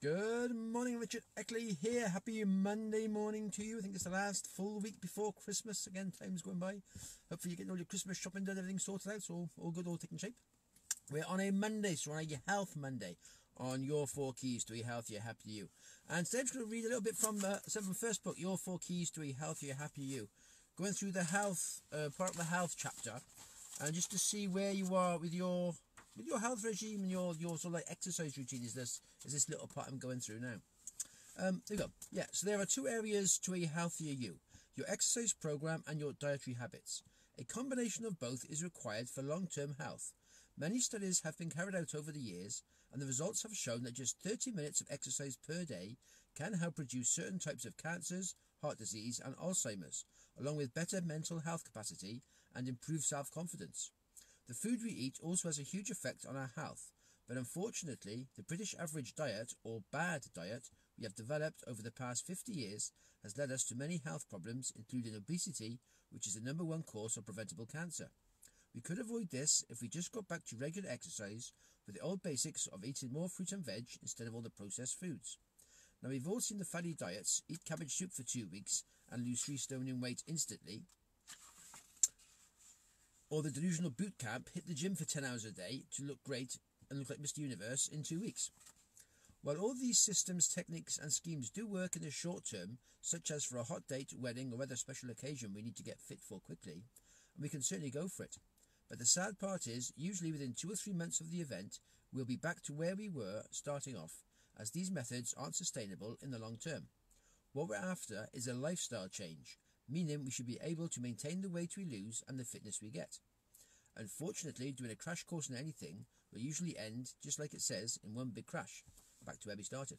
Good morning, Richard Eckley here. Happy Monday morning to you. I think it's the last full week before Christmas. Again, time's going by. Hopefully you're getting all your Christmas shopping done, everything sorted out, so all good, all taking shape. We're on a Monday, so we're on a Health Monday on Your 4 Keys to a Healthier, Happier You. And today I'm just going to read a little bit from first book, Your 4 Keys to a Healthier, Happier You. Going through the health, part of the health chapter, and just to see where you are with your health regime and your sort of like exercise routine is this little part I'm going through now. There you go. Yeah, so there are two areas to a healthier you: your exercise program and your dietary habits. A combination of both is required for long-term health. Many studies have been carried out over the years, and the results have shown that just 30 minutes of exercise per day can help reduce certain types of cancers, heart disease and Alzheimer's, along with better mental health capacity and improved self-confidence. The food we eat also has a huge effect on our health, but unfortunately, the British average diet, or bad diet, we have developed over the past 50 years has led us to many health problems, including obesity, which is the #1 cause of preventable cancer. We could avoid this if we just got back to regular exercise with the old basics of eating more fruit and veg instead of all the processed foods. Now, we've all seen the fatty diets: eat cabbage soup for 2 weeks and lose 3 stone in weight instantly, or the delusional boot camp: hit the gym for 10 hours a day to look great and look like Mr. Universe in 2 weeks. While all these systems, techniques and schemes do work in the short term, such as for a hot date, wedding or other special occasion we need to get fit for quickly, and we can certainly go for it. But the sad part is, usually within 2 or 3 months of the event, we'll be back to where we were starting off, as these methods aren't sustainable in the long term. What we're after is a lifestyle change, meaning we should be able to maintain the weight we lose and the fitness we get. Unfortunately, doing a crash course in anything will usually end, just like it says, in one big crash, back to where we started.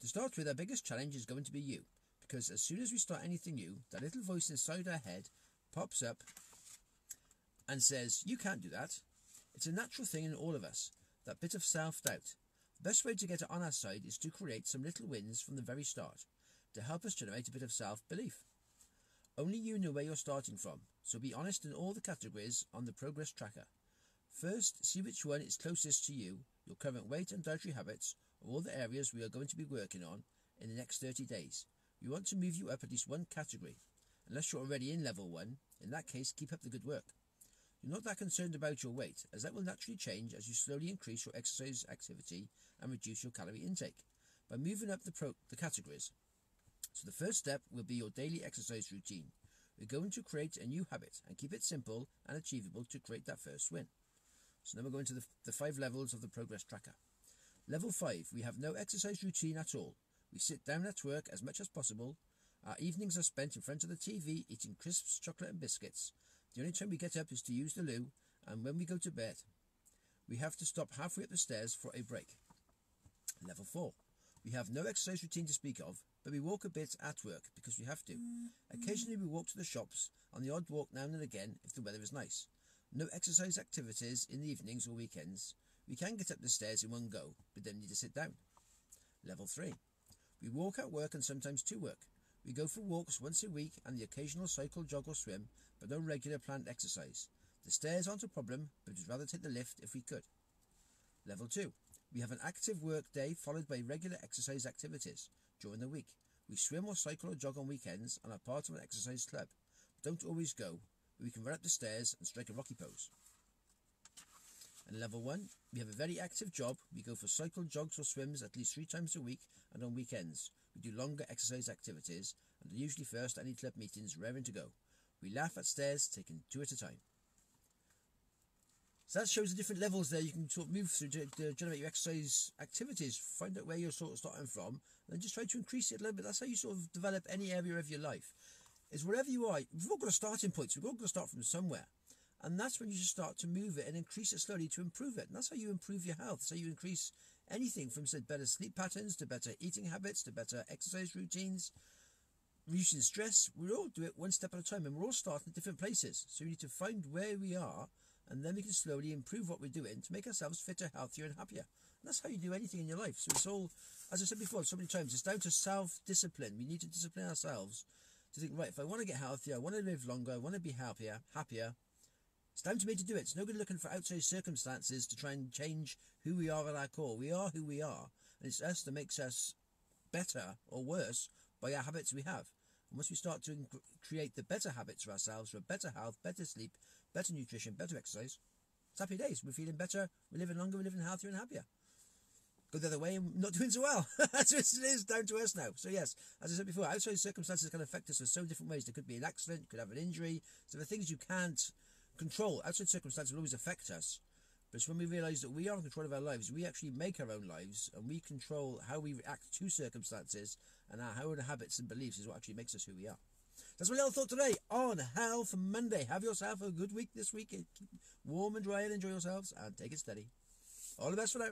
To start with, our biggest challenge is going to be you, because as soon as we start anything new, that little voice inside our head pops up and says, "You can't do that." It's a natural thing in all of us, that bit of self-doubt. The best way to get it on our side is to create some little wins from the very start, to help us generate a bit of self-belief. Only you know where you're starting from, so be honest in all the categories on the progress tracker. First, see which one is closest to you, your current weight and dietary habits, or all the areas we are going to be working on in the next 30 days. We want to move you up at least one category. Unless you're already in level 1, in that case, keep up the good work. You're not that concerned about your weight, as that will naturally change as you slowly increase your exercise activity and reduce your calorie intake by moving up the categories. So the first step will be your daily exercise routine. We're going to create a new habit and keep it simple and achievable to create that first win. So now we're going to the 5 levels of the progress tracker. Level 5, we have no exercise routine at all. We sit down at work as much as possible. Our evenings are spent in front of the TV eating crisps, chocolate and biscuits. The only time we get up is to use the loo, and when we go to bed, we have to stop halfway up the stairs for a break. Level 4, we have no exercise routine to speak of, but we walk a bit at work because we have to. Occasionally we walk to the shops, on the odd walk now and again if the weather is nice. No exercise activities in the evenings or weekends. We can get up the stairs in one go, but then need to sit down. Level 3, we walk at work and sometimes to work. We go for walks once a week and the occasional cycle, jog or swim, but no regular planned exercise. The stairs aren't a problem, but we'd rather take the lift if we could. Level 2, we have an active work day followed by regular exercise activities during the week. We swim or cycle or jog on weekends and are part of an exercise club, but don't always go, but we can run up the stairs and strike a rocky pose. And level 1, we have a very active job. We go for cycle, jogs or swims at least 3 times a week and on weekends. We do longer exercise activities and are usually first at any club meetings, raring to go. We laugh at stairs, taking 2 at a time. So that shows the different levels there you can sort of move through to generate your exercise activities. Find out where you're sort of starting from, and then just try to increase it a little bit. That's how you sort of develop any area of your life. Is wherever you are, we've all got a starting point, so we've all got to start from somewhere. And that's when you just start to move it and increase it slowly to improve it. And that's how you improve your health. So you increase anything from, say, better sleep patterns to better eating habits to better exercise routines, reducing stress. We all do it one step at a time, and we're all starting at different places. So we need to find where we are, and then we can slowly improve what we're doing to make ourselves fitter, healthier and happier. And that's how you do anything in your life. So it's all, as I said before so many times, it's down to self-discipline. We need to discipline ourselves to think, right, if I want to get healthier, I want to live longer, I want to be happier, it's down to me to do it. It's no good looking for outside circumstances to try and change who we are at our core. We are who we are, And it's us that makes us better or worse by our habits we have. And once we start to create the better habits for ourselves, for better health, better sleep, better nutrition, better exercise, it's happy days. We're feeling better, we're living longer, we're living healthier and happier. Go the other way and not doing so well. That's what it is, down to us now. So yes, as I said before, outside circumstances can affect us in so different ways. There could be an accident, you could have an injury. So the things you can't control, outside circumstances will always affect us. But it's when we realise that we are in control of our lives, we actually make our own lives, and we control how we react to circumstances, and our own habits and beliefs is what actually makes us who we are. That's my little thought today on Health Monday. Have yourself a good week this week. Keep warm and dry and enjoy yourselves, and take it steady. All the best for now.